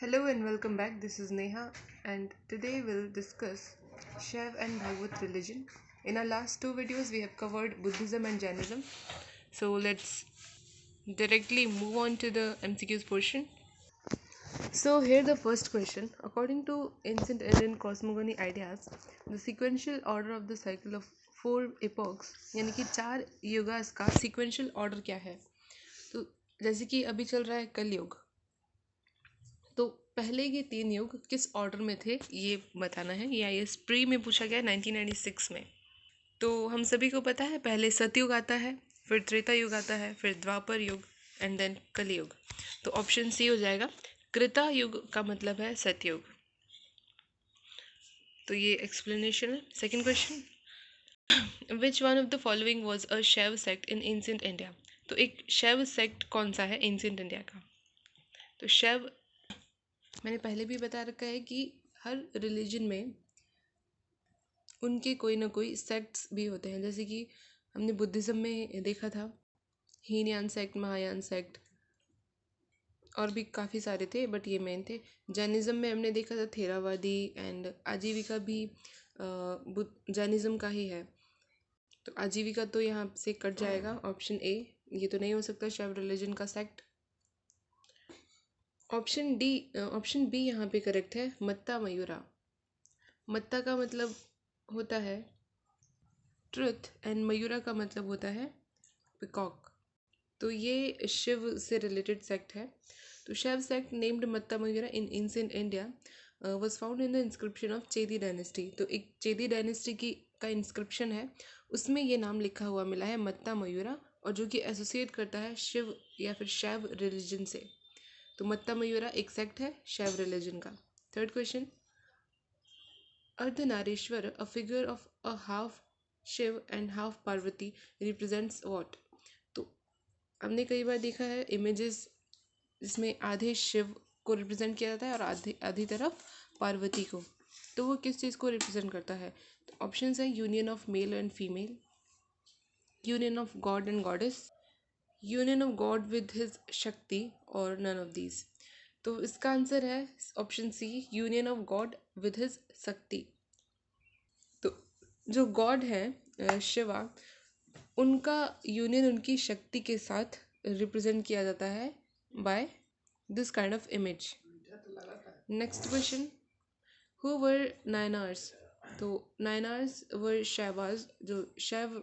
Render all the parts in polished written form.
Hello and welcome back. This is Neha, and today we'll discuss Shiv and Bhagavad religion. In our last two videos, we have covered Buddhism and Jainism. So let's directly move on to the MCQs portion. So here the first question. According to ancient Indian cosmogony ideas, the sequential order of the cycle of four epochs यानी कि चार युगास का sequential order क्या है? तो जैसे कि अभी चल रहा है कलयुग, तो पहले के तीन युग किस ऑर्डर में थे ये बताना है। ये IAS प्री में पूछा गया 1996 में। तो हम सभी को पता है पहले सतयुग आता है, फिर त्रेता युग आता है, फिर द्वापर युग एंड देन कलयुग। तो ऑप्शन सी हो जाएगा। कृता युग का मतलब है सतयुग। तो ये एक्सप्लेनेशन है। Second question, which one of the following was a शैव सेक्ट इन एंशिएंट इंडिया? तो एक शैव सेक्ट कौन सा है एंशिएंट इंडिया का? तो शैव मैंने पहले भी बता रखा है कि हर रिलीजन में उनके कोई ना कोई सेक्ट्स भी होते हैं। जैसे कि हमने बुद्धिज़्म में देखा था हीनयान सेक्ट, महायान सेक्ट, और भी काफ़ी सारे थे बट ये मेन थे। जैनिज़्म में हमने देखा था थेरावादी एंड आजीविका भी जैनिज़्म का ही है। तो आजीविका तो यहाँ से कट जाएगा, ऑप्शन ए। ये तो नहीं हो सकता शैव रिलीजन का सेक्ट। ऑप्शन बी यहाँ पे करेक्ट है, मत्ता मयूरा। मत्ता का मतलब होता है ट्रुथ एंड मयूरा का मतलब होता है पिकॉक। तो ये शिव से रिलेटेड सेक्ट है। तो Shaiva sect named Matta Mayura in ancient India was found in the inscription of Chedi dynasty. तो एक चेदी डायनेस्टी की का इंस्क्रिप्शन है, उसमें ये नाम लिखा हुआ मिला है मत्ता मयूरा, और जो कि एसोसिएट करता है शिव या फिर शैव रिलीजन से। तो मत्ता मयूरा एक सेक्ट है शैव रिलीजन का। Third question, Ardhanarishvara, a figure of a half Shiva and half Parvati, represents what? तो हमने कई बार देखा है इमेजेस जिसमें आधे शिव को रिप्रेजेंट किया जाता है और आधी तरफ पार्वती को। तो वो किस चीज़ को रिप्रेजेंट करता है? तो ऑप्शंस है union of male and female, union of god and goddess, union of god with his Shakti, और नन ऑफ दीज। तो इसका आंसर है option C, union of god with his Shakti. तो जो गॉड है शिवा, उनका यूनियन उनकी शक्ति के साथ रिप्रेजेंट किया जाता है by this kind of image. Next question, who were Nayanars? तो नायनार्स वर शैवाज, जो शैव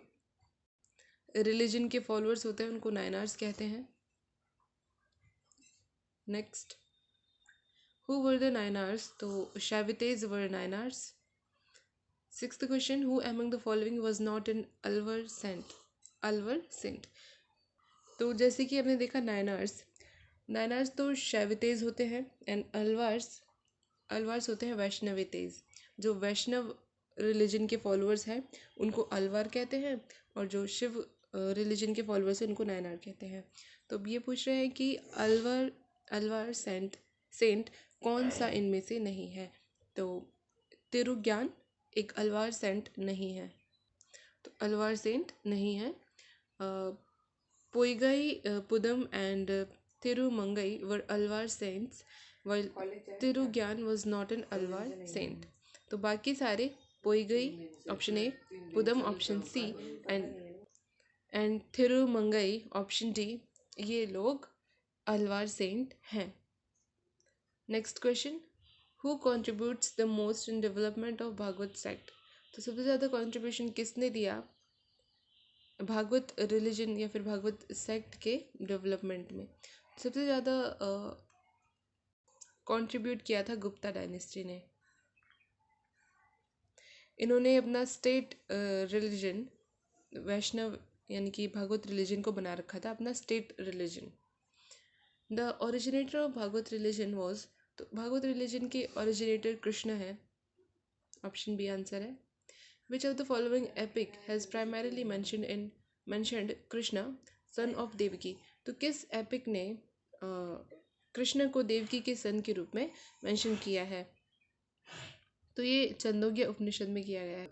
रिलीजन के फॉलोअर्स होते हैं उनको नायनार्स कहते हैं। Next, who were the Nayanars? तो Shaivites were Nayanars. Sixth question, who among the following was not in Alvar saint? Alvar saint. तो जैसे कि हमने देखा नायनार्स तो शैवितेज होते हैं एंड अलवार्स होते हैं वैष्णवेतेज। जो वैष्णव रिलीजन के फॉलोअर्स हैं उनको अलवार कहते हैं, और जो शिव रिलीजन के फॉलोअर्स हैं उनको नायनार कहते हैं। तो अब ये पूछ रहे हैं कि अलवार सेंट कौन सा इनमें से नहीं है? तो तिरुज्ञान एक अलवार सेंट नहीं है, तो अलवार सेंट नहीं है। Poigai Pudam and Tirumangai were Alvar saints while Tirugnana was not an Alvar saint. तो बाकी सारे Poigai option A, Pudam option C and Thirumangai option D, ये लोग अलवार सेंट हैं। Next question, who contributes the most in development of Bhagavata sect? तो सबसे ज़्यादा कंट्रीब्यूशन किसने दिया भागवत रिलीजन या फिर भागवत सेक्ट के डेवलपमेंट में? सबसे ज़्यादा कंट्रीब्यूट किया था गुप्ता डायनेस्टी ने। इन्होंने अपना स्टेट रिलीजन वैष्णव यानी कि भागवत रिलीजन को बना रखा था अपना state religion. The originator of Bhagavata religion was, तो भागवत रिलीजन के ओरिजिनेटर कृष्ण है, ऑप्शन बी आंसर है। Which of the following epic has primarily mentioned Krishna son of Devaki? तो किस एपिक ने कृष्ण को देवकी के सन के रूप में मेंशन किया है? तो ये छंदोग्य उपनिषद में किया गया है।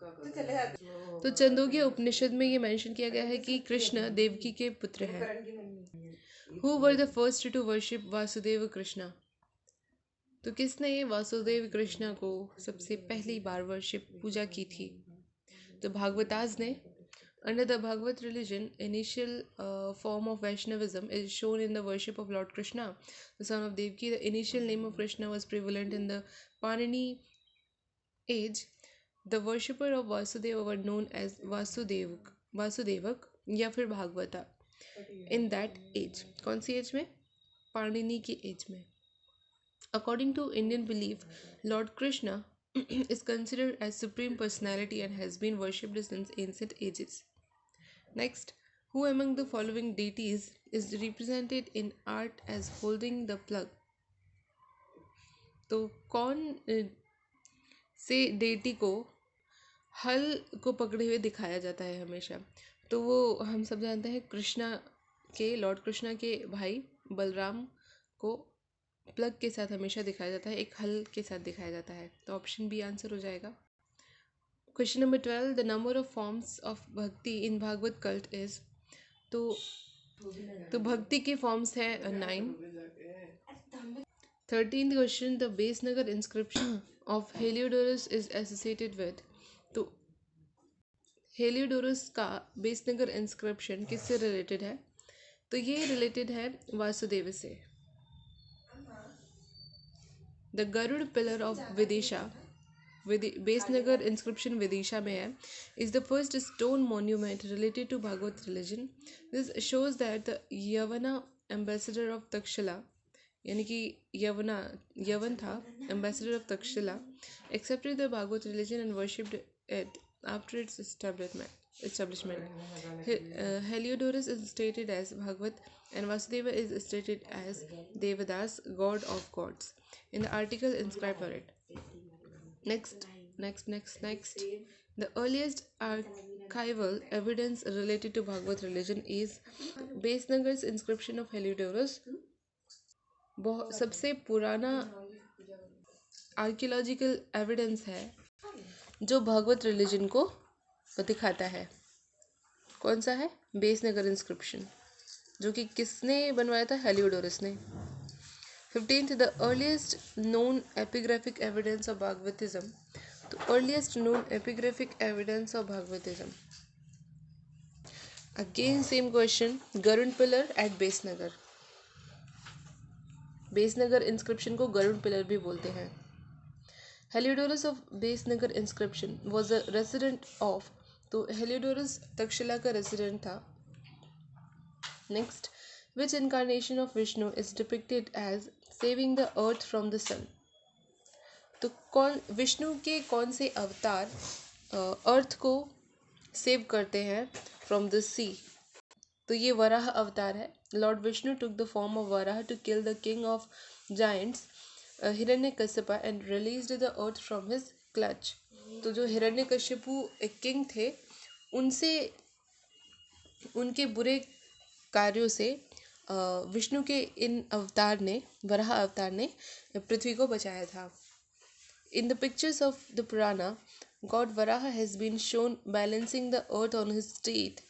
तो छंदोग्य उपनिषद में ये मेंशन किया गया है कि कृष्ण देवकी के पुत्र हैं। Who were the first to worship Vasudeva Krishna? तो किसने वासुदेव कृष्ण को सबसे पहली बार वर्शिप पूजा की थी? तो भागवताज ने. Under the Bhagavad religion, initial form of Vaishnavism is shown in the worship of Lord Krishna, the son of Devaki. The initial name of Krishna was prevalent in the Panini age. The worshipper of Vasudeva were known as Vasudevak या फिर Bhagavata. In that age, कौन सी as में? पाणिनि की as में. According to Indian belief, Lord Krishna is considered as supreme personality and has been worshipped since ancient ages. Next, who among the following deities is represented in art as holding the plug? तो कौन से deity को हल को पकड़े हुए दिखाया जाता है हमेशा? तो वो हम सब जानते हैं कृष्णा के लॉर्ड कृष्णा के भाई बलराम को प्लग के साथ हमेशा दिखाया जाता है, एक हल के साथ दिखाया जाता है. तो ऑप्शन बी आंसर हो जाएगा. Question number 12. The number of forms of भक्ति इन भागवत कल्ट इज. तो भक्ति के फॉर्म्स है 9. 13th question. The Besnagar inscription of Heliodorus is associated with. तो हेलियोडोरस का बेसनगर इंस्क्रिप्शन किससे रिलेटेड है? तो ये रिलेटेड है वासुदेव से. The Garuda pillar of Vidisha, Besnagar inscription Vidisha में है, is the first stone monument related to Bhagavata religion. This shows that the Yavana ambassador of Taxila, यानी कि यवन था ambassador of Taxila, accepted the Bhagavata religion and worshipped it after its establishment. Heliodorus is stated as Bhagavat and Vasudeva is stated as Devadas, god of gods, in the article inscribed on it. Next. The earliest archival evidence related to Bhagavad religion is Besnagar's inscription of Heliodorus. सबसे पुराना archaeological evidence है जो भगवत religion को दिखाता है. कौन सा है? बेसनगर इंस्क्रिप्शन, जो कि किसने बनवाया था? हेलियोडोरस ने. 15th. The earliest known epigraphic evidence of Bhagavatism. The earliest known epigraphic evidence of Bhagavatism. Again same question. Garud pillar at Besnagar. Besnagar inscription को गरुड़ पिलर भी बोलते हैं. Heliodorus of Besnagar inscription was a resident of. तो Heliodorus Taxila का resident था. Next. Which incarnation of Vishnu is depicted as saving the earth from the sun. तो विष्णु के कौन से अवतार अर्थ को सेव करते हैं फ्रॉम द सी? तो ये वराह अवतार है. Lord Vishnu took the form of Varaha to kill the king of giants Hiranyakashyap and released the earth from his clutch. तो जो हिरण्यकश्यपु एक किंग थे, उनसे उनके बुरे कार्यों से विष्णु के इन अवतार ने, वराह अवतार ने पृथ्वी को बचाया था. In the pictures of the Purana, god Varaha has been shown balancing the earth on his state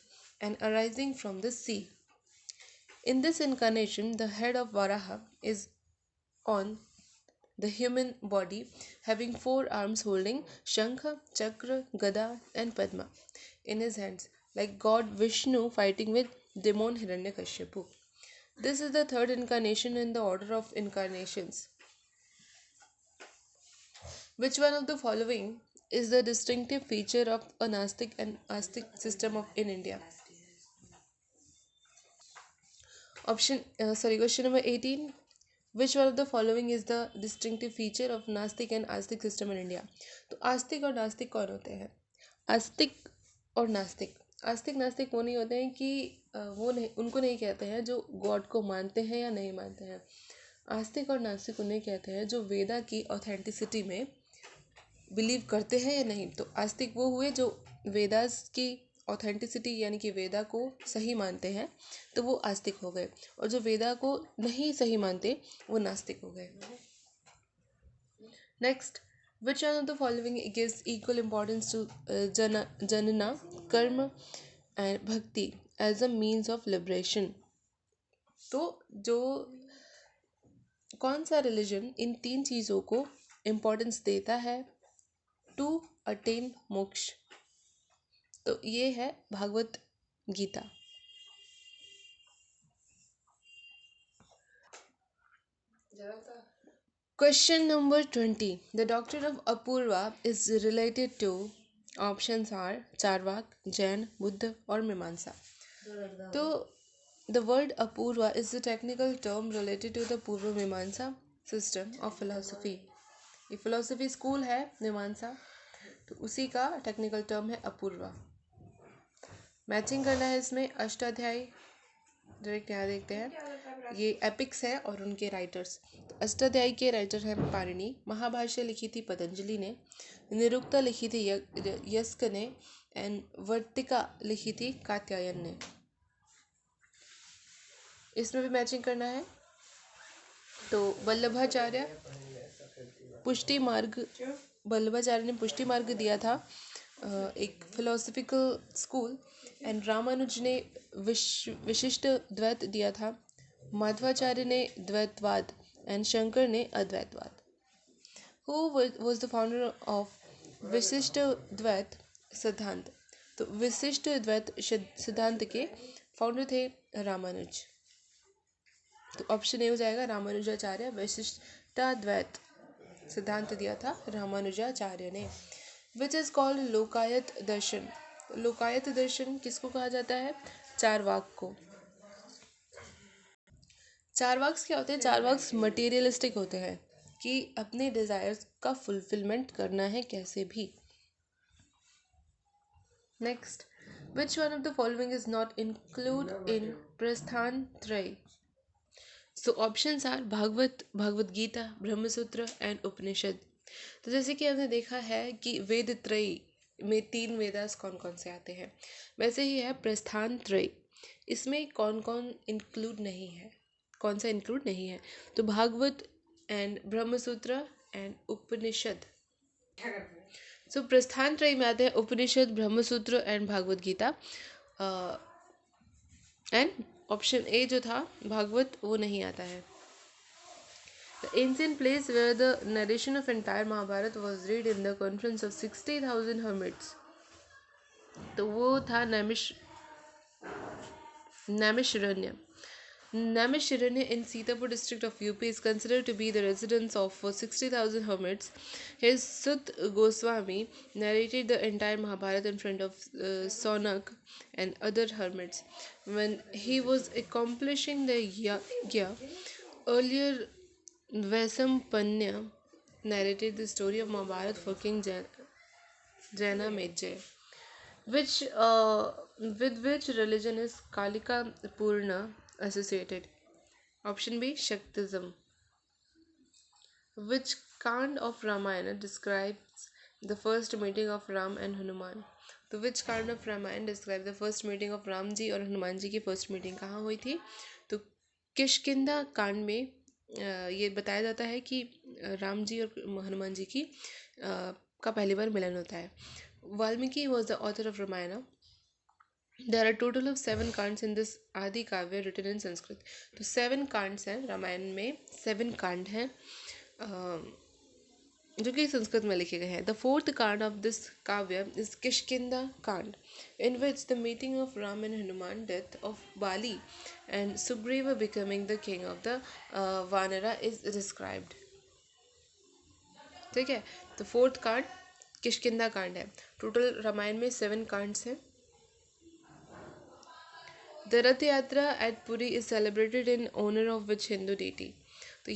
and arising from the sea. In this incarnation, the head of Varaha is on the human body, having 4 arms holding Shankha, Chakra, Gada and Padma in his hands, like God Vishnu fighting with demon Hiranyakashipu. This is the 3rd incarnation in the order of incarnations. Which one of the following is the distinctive feature of a Nastic and Astic system in India? Question number 18. Which one of the following is the distinctive feature of Nastic and Astic system in India? तो आस्तिक और नास्तिक कौन होते हैं? आस्तिक और नास्तिक. आस्तिक नास्तिक वो नहीं होते हैं कि वो नहीं, उनको नहीं कहते हैं जो गॉड को मानते हैं या नहीं मानते हैं. आस्तिक और नास्तिक उन्हें कहते हैं जो वेदा की ऑथेंटिसिटी में बिलीव करते हैं या नहीं. तो आस्तिक वो हुए जो वेदास की ऑथेंटिसिटी यानी कि वेदा को सही मानते हैं, तो वो आस्तिक हो गए. और जो वेदा को नहीं सही मानते, वो नास्तिक हो गए. Next. Which one of the following gives equal importance to jnana, karma and bhakti as a means of liberation. तो जो कौन सा रिलीजन इन तीन चीज़ों को इम्पोर्टेंस देता है टू अटेन मोक्ष? तो ये है Bhagavat Gita. Question number 20. The doctrine of Apurva is related to options are Charvak, Jain, Buddha और मीमांसा। तो the word Apurva is the technical term related to the Purva Mimamsa system of philosophy. ये philosophy school है मीमांसा, तो उसी का technical term है अपूर्वा। मैचिंग करना है इसमें अष्टाध्यायी, डायरेक्ट यहाँ देखते हैं, ये एपिक्स है और उनके राइटर्स। तो अष्टाध्यायी के राइटर हैं पाणिनि, महाभाष्य लिखी थी पतंजलि ने, निरुक्ता लिखी थी यस्क ने एंड वर्तिका लिखी थी कात्यायन ने। इसमें भी मैचिंग करना है। तो वल्लभाचार्य ने पुष्टि मार्ग दिया था, एक फिलोसफिकल स्कूल, एंड रामानुज ने विशिष्ट द्वैत दिया था, माधवाचार्य ने द्वैतवाद एंड शंकर ने अद्वैतवाद। Who was the founder of Vishishta Dvaita सिद्धांत? तो विशिष्ट द्वैत सिद्धांत के फाउंडर थे रामानुज। तो ऑप्शन ए हो जाएगा रामानुजाचार्य। विशिष्टाद्वैत सिद्धांत दिया था रामानुजाचार्य ने। विच इज कॉल्ड लोकायत दर्शन? लोकायत दर्शन किसको कहा जाता है? चारवाक को। चारवाक्स क्या होते हैं? चारवाक्स मटेरियलिस्टिक होते हैं कि अपने डिजायर्स का फुलफिलमेंट करना है कैसे भी। Next, which one of the following is not included in Prasthana Traya? So options are Bhagavata, Bhagavad Gita, Brahmasutra and Upanishad. तो जैसे कि हमने देखा है कि वेद त्रयी में 3 वेदास कौन कौन से आते हैं, वैसे ही है प्रस्थान त्रयी। इसमें कौन कौन इंक्लूड नहीं है, कौन सा इंक्लूड नहीं है? तो Bhagavata and Brahmasutra and Upanishad. So Prasthana Trayi में आते हैं Upanishad, Brahmasutra and Bhagavad Gita. And option A जो था भागवत, वो नहीं आता है। The ancient place where the narration of entire Mahabharata was read in the conference of 60,000 hermits, तो वो था Naimisharanya. Naimisharanya in Sitapur district of UP is considered to be the residence of 60,000 hermits. His Sut Goswami narrated the entire Mahabharata in front of Sonak and other hermits. When he was accomplishing the yajna, earlier Vaisampanya narrated the story of Mahabharata for King Janamejaya. With which religion is Kalika Purna associated? Option B, Shaktism. Which Kand of Ramayana describes the first meeting of Ram and Hanuman? तो which Kand of Ramayana describes the first meeting of Ram ji और हनुमान जी की first meeting कहाँ हुई थी? तो किष्किंधा कांड में ये बताया जाता है कि राम जी और हनुमान जी की का पहली बार मिलन होता है। Valmiki was the author of Ramayana. There are total of 7 कांड्स in this आदि काव्य written in संस्कृत। तो 7 कांड्स हैं रामायण में, 7 कांड हैं जो कि संस्कृत में लिखे गए हैं। The fourth Kand of this kavya is Kishkindha Kand, in which the meeting of Ram and Hanuman, death of Bali and Sugriva becoming the king of the Vanara is described. ठीक है, तो फोर्थ कांड किष्किंधा कांड है। टोटल रामायण में 7 कांड्स हैं। The Rath Yatra at Puri is celebrated in honour of which Hindu deity? तो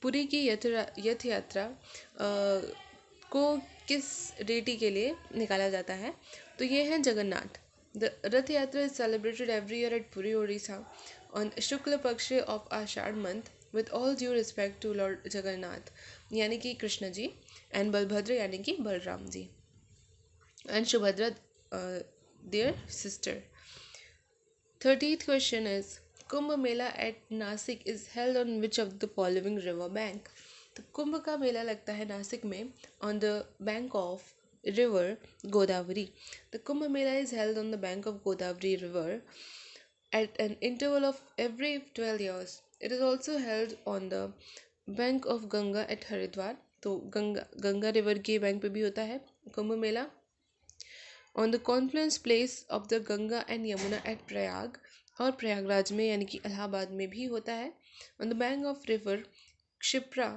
पुरी की यथ यात्रा को किस डेटी के लिए निकाला जाता है? तो ये है Jagannath. The Rath Yatra is celebrated every year at Puri Odisha on Shukla Paksha of Ashadh month with all due respect to Lord Jagannath यानी कि कृष्ण जी, एंड बलभद्र यानी कि Balram ji, and Subhadra their sister. 30th question is Kumbh Mela at Nasik is held on which of the following river bank? तो कुंभ का मेला लगता है नासिक में on the bank of river Godavari. The Kumbh Mela is held on the bank of Godavari river at an interval of every 12 years. It is also held on the bank of Ganga at Haridwar, तो Ganga river के bank पे भी होता है Kumbh Mela. On the confluence place of the Ganga and Yamuna at Prayag, और प्रयागराज में यानी कि इलाहाबाद में भी होता है। On the bank of river Kshipra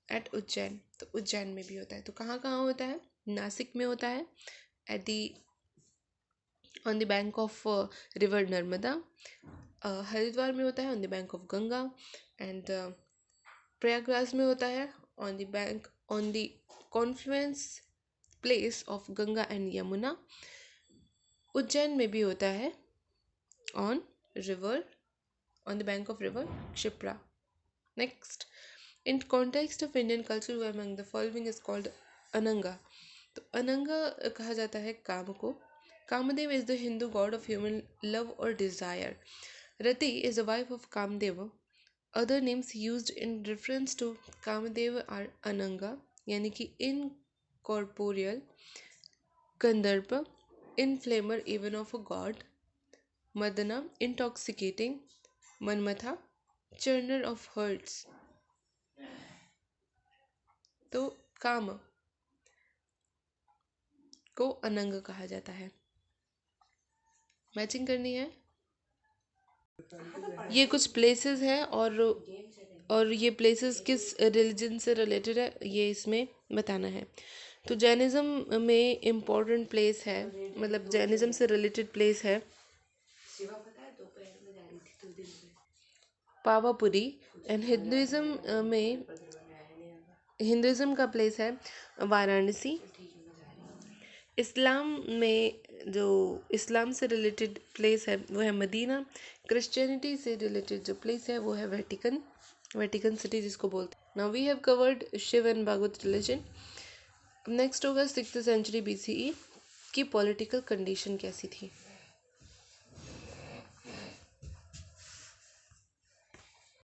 at Ujjain, तो उज्जैन में भी होता है। तो कहाँ कहाँ होता है? नासिक में होता है at the on the bank of river Narmada, Haridwar में होता है on the bank of Ganga, and Prayagraj में होता है on the bank on the confluence place of Ganga and Yamuna. Ujjain में भी होता है on river on the bank of river Kshipra. Next, in context of Indian culture where among the following is called Ananga, तो अनंगा कहा जाता है काम को। Kamadeva is the Hindu god of human love और desire. Rati is the wife of Kamadeva. Other names used in reference to Kamadeva are Ananga यानी कि incorporeal, Kandarpa inflamer even of a god, Madana intoxicating, Manmatha churner of hearts. तो काम को अनंग कहा जाता है। मैचिंग करनी है। ये कुछ प्लेसेस हैं और ये प्लेसेस किस रिलीजन से रिलेटेड है ये इसमें बताना है। तो जैनिज़्म में इम्पोर्टेंट प्लेस है, मतलब जैनिज़्म से रिलेटेड प्लेस है पावापुरी, एंड हिंदुज़म का प्लेस है वाराणसी। इस्लाम में जो इस्लाम से रिलेटेड प्लेस है वो है मदीना। क्रिश्चियनिटी से रिलेटेड जो प्लेस है वो है वेटिकन सिटी जिसको बोलते हैं। Now we have covered Shiva and Bhagavata religion. Next होगा 6th सेंचुरी BCE की पॉलिटिकल कंडीशन कैसी थी।